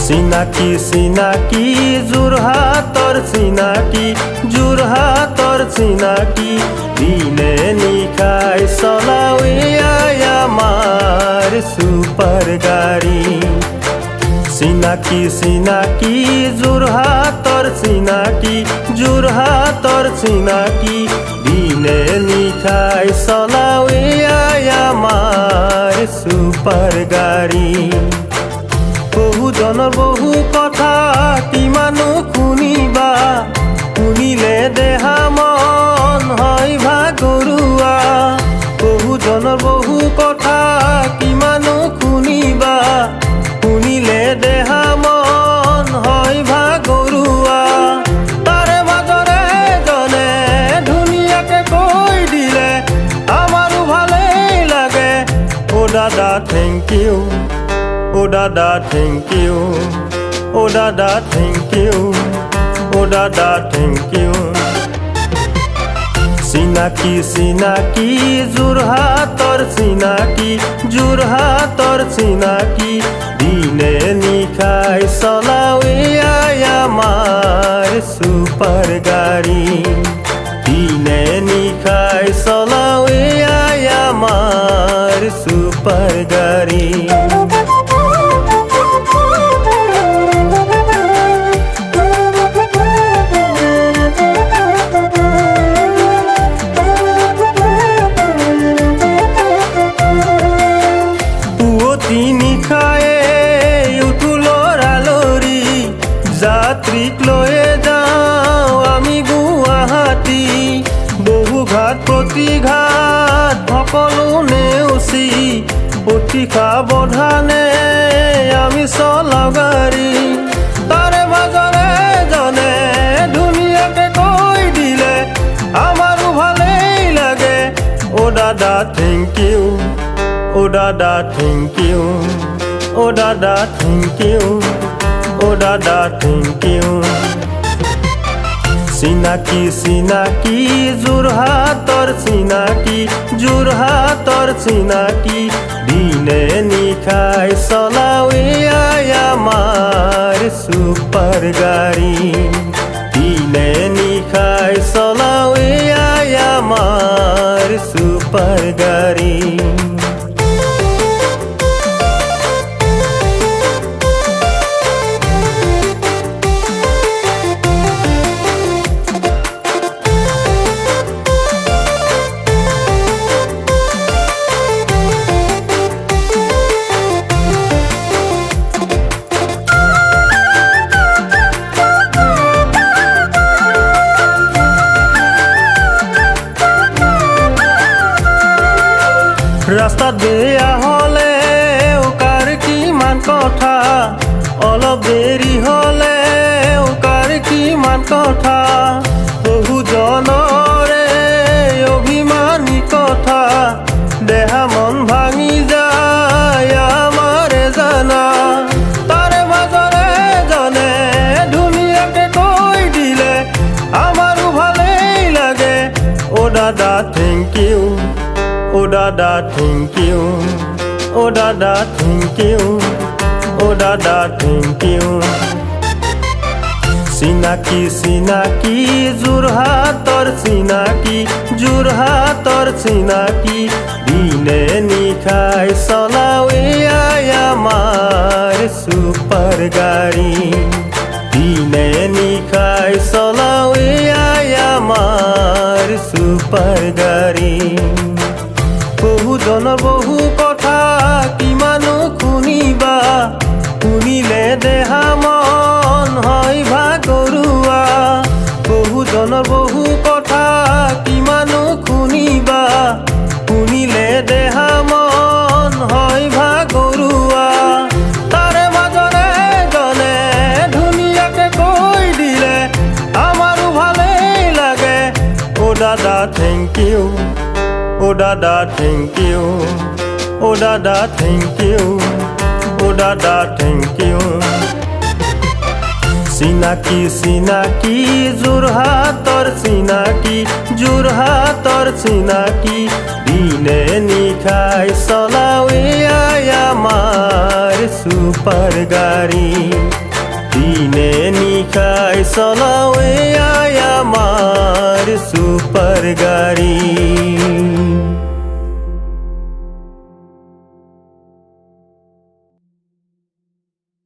চিনাকি চিনাকি যোৰহাটৰ চিনাকি যোৰহাটৰ চিনাকি দিনে নিশাই চলাওই আমাৰ সুপাৰ গাড়ী চিনাকি চিনাকি যোৰহাটৰ চিনাকি যোৰহাটৰ চিনাকি দিনে নিশাই চলাওই আমাৰ সুপাৰ গাড়ী বহুজনৰ বহু কথা কিমানো শুনিবা শুনিলে দেহা মন হয় ভাগৰুৱা বহুজনৰ বহু কথা কিমানো শুনিবা শুনিলে দেহা মন হয় ভাগৰুৱা তাৰে মাজৰে জনে ধুনীয়াকে কৈ দিলে আমাৰো ভালেই লাগে অ' দাদা thank you Oh dada thank you Oh dada thank you Oh dada thank you চিনাকি চিনাকি যোৰহাটৰ চিনাকি যোৰহাটৰ চিনাকি দিনে নিশাই চলাওই আমাৰ সুপাৰ গাড়ী দিনে নিশাই চলাওই আমাৰ সুপাৰ গাড়ী যাত্ৰীক লৈয়ে যাওঁ আমি গুৱাহাটী বহু ঘাট প্ৰতিঘাট সকলো নেওচি অতি সাৱধানে আমি চলাওঁ গাড়ী তাৰে মাজৰে জনে ধুনীয়াকে কৈ দিলে আমাৰো ভালেই লাগে অ' দাদা থেংক ইউ অ' দাদা থেংক ইউ অ' দাদা thank you Oh dada thank you চিনাকি চিনাকি যোৰহাটৰ চিনাকি যোৰহাটৰ চিনাকি দিনে নিশাই চলাওই আমাৰ সুপাৰ গাড়ী দিনে নিশাই চলাওই আমাৰ সুপাৰ গাড়ী ৰাস্তাত বেয়া হ'লে কাৰ কিমান কথা অলপ দেৰি হ'লে কাৰ কিমান কথা বহুজনৰে অভিমানী কথা দেহা মন ভাঙি যায় আমাৰে জানা তাৰে মাজৰে জনে ধুনীয়াকে কৈ দিলে আমাৰো ভালেই লাগে অ' দাদা thank you Oh dada thank you Oh dada thank you Oh dada thank you চিনাকি চিনাকি যোৰহাটৰ চিনাকি যোৰহাটৰ চিনাকি দিনে নিশাই চলাওই আমাৰ সুপাৰ গাড়ী দিনে নিশাই চলাওই আমাৰ সুপাৰ গাড়ী বহুজনৰ বহু কথা কিমানো শুনিবা শুনিলে দেহা মন হয় ভাগৰুৱা বহুজনৰ বহু কথা কিমানো শুনিবা শুনিলে দেহা মন হয় ভাগৰুৱা তাৰে মাজৰে জনে ধুনীয়াকে কৈ দিলে আমাৰো ভালেই লাগে অ' দাদা thank you Oh dada thank you Oh dada thank you Oh dada thank you চিনাকি চিনাকি যোৰহাটৰ চিনাকি যোৰহাটৰ চিনাকি দিনে নিশাই চলাওই আমাৰ সুপাৰ গাড়ি দিনে নিশায় চলাও এয়াই আমাৰ সুপাৰ গাড়ি